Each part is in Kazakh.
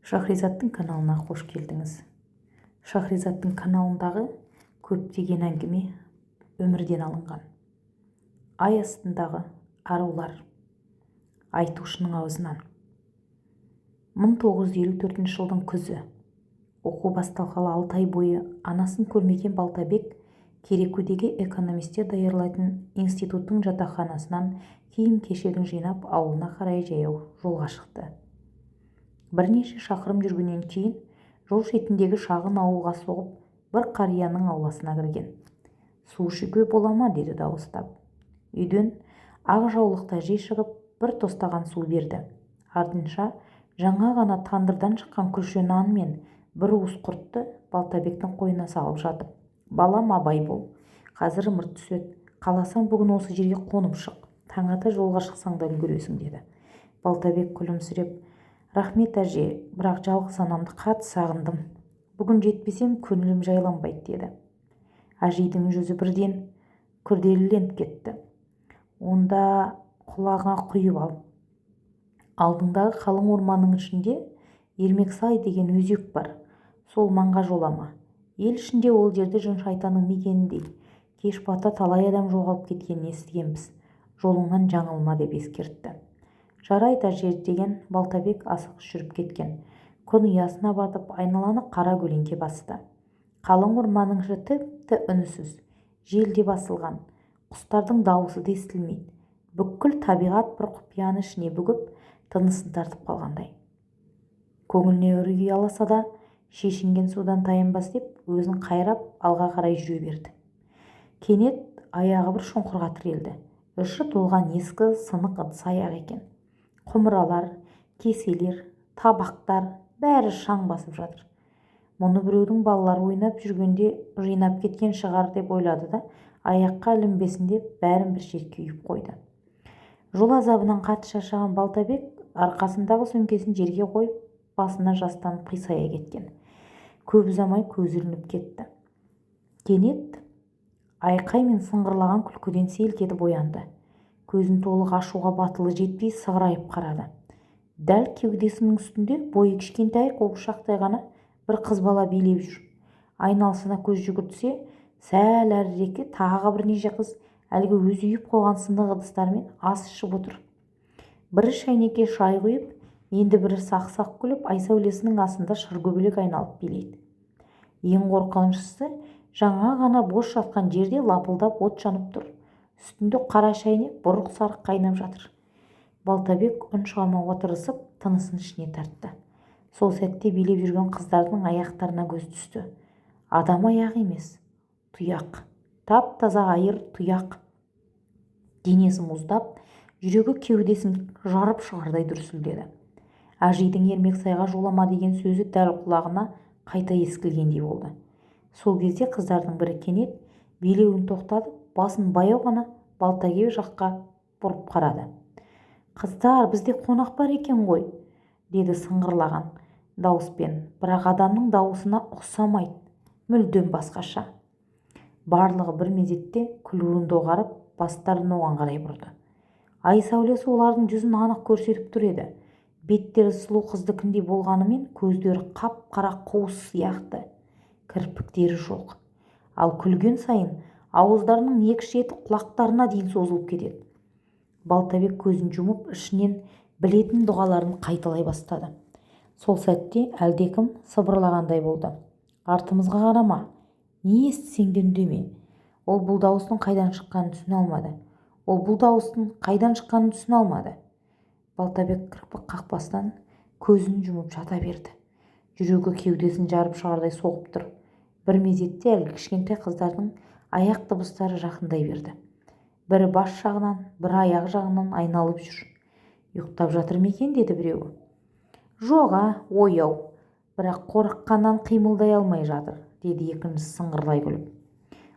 Шахризаттың каналына қош келдіңіз. Шахризаттың каналындағы көптеген әңгіме өмірден алынған. Ай астындағы арулар. Айтушының аузынан. 1954 жылдың күзі. Оқу басталғалы 6 ай бойы анасын көрмеген Балтабек Керекудегі экономистер даярлайтын институттың жатақханасынан киім-кешегін жинап ауылына қарай жаяу жолға шықты. Бірнеше шақырым жүргеннен кейін жол шетіндегі шағын ауылға соғып, бір қарияның ауласына кірген. «Су ішуге бола ма?» деді дауыстап. Үйден ақ жаулықты әже шығып, бір тостаған су берді. Артынша жаңа ғана тандырдан шыққан күлше нан мен бір уыс құртты Балтабектің қойнына салып жатып: «Балам, абай бол. Қазір ымырт түседі. Қаласаң бүгін осы жерге қонып шық. Таң ата жолға шықсаң да үлгересің» деді. Балтабек күлімсіреп: «Рахмет әже, бірақ жалғыз анамды қатты сағындым. Бүгін жетпесем көңілім жайланбайды» деді. Әжейдің жүзі бірден күрделіленіп кетті. «Онда құлағыңа құйып ал. Алдыңдағы қалың орманның ішінде Ермексай деген өзек бар. Сол маңға жолама. Ел ішінде ол жерде жын шайтанның мекеніндей. Кеш бата талай адам жоғалып кеткенін естігенбіз. Жолыңнан жаңылма» деп ескертті. «Жарайды әже» деген Балтабек асығыс жүріп кеткен. Күн ұясына батып, айналаны қара көлеңке басты. Қалың орманның іші тіпті үнсіз. Жел де басылған. Құстардың дауысы да естілмейді. Бүкіл табиғат бір құпияны ішіне бүгіп, тынысын тартып қалғандай. Көңіліне үрей ұяласа да, шешінген судан таянбас деп, өзін қайрап алға қарай жүре берді. Кенет аяғы бір шұңқырға тірелді. Іші толған ескі сынық ыдыс аяқ екен. Құмыралар, кеселер, табақтар бәрі шаң басып жатыр. Мұны біреудің балалары ойнап жүргенде жинап кеткен шығар деп ойлады да, аяққа ілінбесін деп бәрін бір шетке үйіп қойды. Жол азабынан қатты шаршаған Балтабек арқасындағы сөмкесін жерге қойып, басына жастанып қисая кеткен. Көп ұзамай көзі ілініп кетті. Кенет айқай мен сыңғырлаған күлкіден селк етіп оянды. Көзін толық ашуға батылы жетпей сығырайып қарады. Дәл кеудесінің үстінде бойы кішкентай қуыршақтай ғана бір қыз бала билеп жүр. Айналасына көз жүгіртсе, сәл әріректе тағы бірнеше қыз әлгі өзі үйіп қойған сынық ыдыстармен ас ішіп отыр. Бірі шайнекке шай құйып, енді бірі сақ-сақ күліп, ай сәулесінің астында шыргөбелек айналып билейді. Ең қорқынышысы, жаңа ғана бос жатқан жерде лапылдап от жанып тұр. Үстінде қара шайнек бұрқ-сарқ қайнап жатыр. Балтабек үн шығармауға тырысып, тынысын ішіне тартты. Сол сәтте билеп жүрген қыздардың аяқтарына көз түсті. Адам аяғы емес, тұяқ. Тап-таза айыр тұяқ. Денесі мұздап, жүрегі кеудесін жарып шығардай дүрсілдеді. Әжейдің Ермексайға жолама деген сөзі дәл құлағына қайта ескілгендей болды. Сол кезде қыздардың бірі кенет билеуін тоқтатып, басын баяу ғана Балтабек жаққа бұрып қарады. «Қыздар, бізде қонақ бар екен ғой», деді сыңғырлаған дауыспен, бірақ адамның дауысына ұқсамайды, мүлдем басқаша. Барлығы бір мезетте күлуін доғарып, бастарын оған қарай бұрды. Ай сәулесі олардың жүзін анық көрсетіп тұр еді. Беттері сұлу қыздікіндей болғанымен, көздері қап-қара қуыс сияқты. Кірпіктері жоқ. Ал күлген сайын ауыздарының екі шеті құлақтарына дейін созылып кетеді. Балтабек көзін жұмып, ішінен білетін дұғаларын қайталай бастады. Сол сәтте әлдекім сыбырлағандай болды. «Артымызға қарама, не естісең де үндеме». Ол бұл дауыстың қайдан шыққанын түсіне алмады. Балтабек кірпік қақпастан көзін жұмып жата берді. Жүрегі кеудесін жарып шығардай соғып тұр. Бір мезетте әлгі кішкентай қыздардың аяқ дыбыстары жақындай берді. Бірі бас жағынан, бірі аяқ жағынан айналып жүр. «Ұйықтап жатыр ма екен?» деді біреуі. «Жоға, ояу, бірақ қорыққаннан қимылдай алмай жатыр», деді екіншісі сыңғырлай күліп.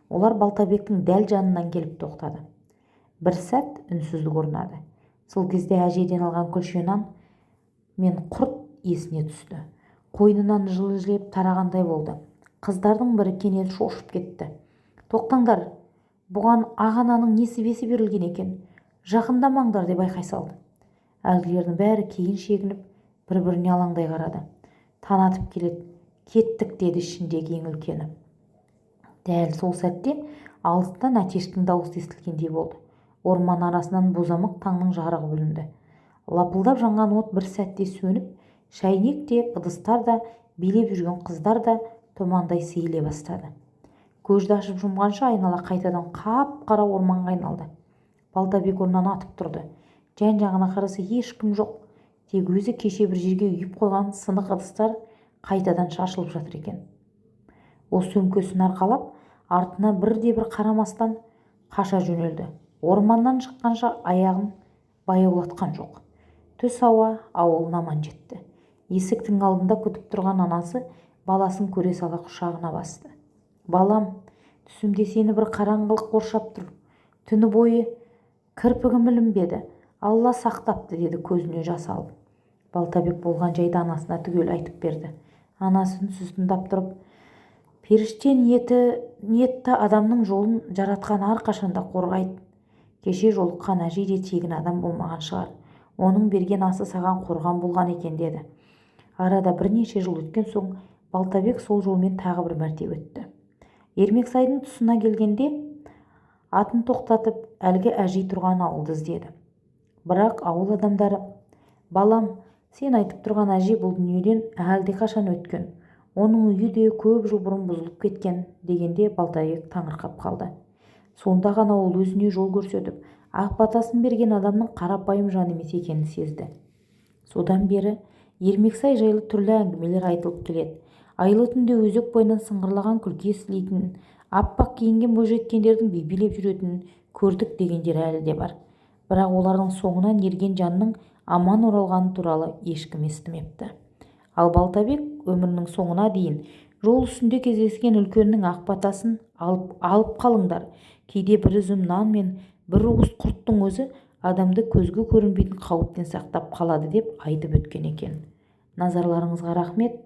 Олар Балтабектің дәл жанынан келіп тоқтады. Бір сәт үнсіздік орнады. Сол кезде әжейден алған күлше нан мен құрт есіне түсті. Қойнынан жылы-жылеп тарағандай болды. Қыздардың бірі кенет шошып кетті. «Тоқтаңдар, бұған ағананың несібесі берілген екен. Жақындамаңдар» деп айқай салды. Әлгілердің бәрі кейін шегініп, бір-біріне алаңдай қарады. танатып келеді. Кеттік, деді ішіндегі ең үлкені. Дәл сол сәтте алыстан әтештің дауысы естілгендей болды. Орман арасынан бозамық таңның жарығы білінді. Лапылдап жанған от бір сәтте сөніп, шәйнек те, ыдыстар да, билеп жүрген қыздар да тұмандай сейіле бастады. Көзді ашып жұмғанша айнала қайтадан қап-қара орманға айналды. Балтабек орнынан атып тұрды. Жан-жағына қараса ешкім жоқ. Тек өзі кеше бір жерге үйіп қойған сынық ыдыстар қайтадан шашылып жатыр екен. Ол сөмкесін арқалап, артына бірде-бір қарамастан қаша жөнелді. Орманнан шыққанша аяғын баяулатқан жоқ. Түс ауа ауылына аман жетті. Есіктің алдында күтіп тұрған анасы баласын көре сала құшағына басты. «Балам, түсімде сені бір қараңғылық қоршап тұр. Түні бойы кірпігім ілінбеді. Алла сақтапты», деді көзіне жас алып. Балтабек болған жайды анасына түгел айтып берді. Анасы үнсіз тыңдап тұрып: «Періште ниетті адамның жолын жаратқан әрқашанда қорғайды. Кеше жолыққан әже де тегін адам болмаған шығар. Оның берген асы саған қорған болған екен», деді. Арада бірнеше жыл өткен соң Балтабек сол жолмен тағы бір мәрте өтті. Ермексайдың тұсына келгенде атын тоқтатып әлгі әжей тұрған ауылды іздеді. Бірақ ауыл адамдары: «Балам, сен айтып тұрған әже бұл дүниеден әлдеқашан өткен. Оның үйі де көп жыл бұрын бұзылып кеткен», дегенде Балтабек таңырқап қалды. Сонда ғана ол өзіне жол көрсетіп, ақ батасын берген адамның қарапайым жан емес екенін сезді. Содан бері Ермексай жайлы түрлі әңгімелер айтылып келеді. Айлы түнде өзек бойынан сыңғырлаған күлкі естілетінін, аппақ киінген бойжеткендердің би билеп жүретінін көрдік дегендер әлі де бар. Бірақ олардың соңынан ерген жанның аман оралғаны туралы ешкім естімепті. Ал Балтабек өмірінің соңына дейін жол үстінде кездескен үлкеннің ақ батасын алып қалыңдар. Кейде бір үзім нан мен бір уыс құрттың өзі адамды көзге көрінбейтін қауіптен сақтап қалады деп айтып өткен екен. Назарларыңызға рахмет.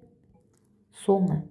Соңы.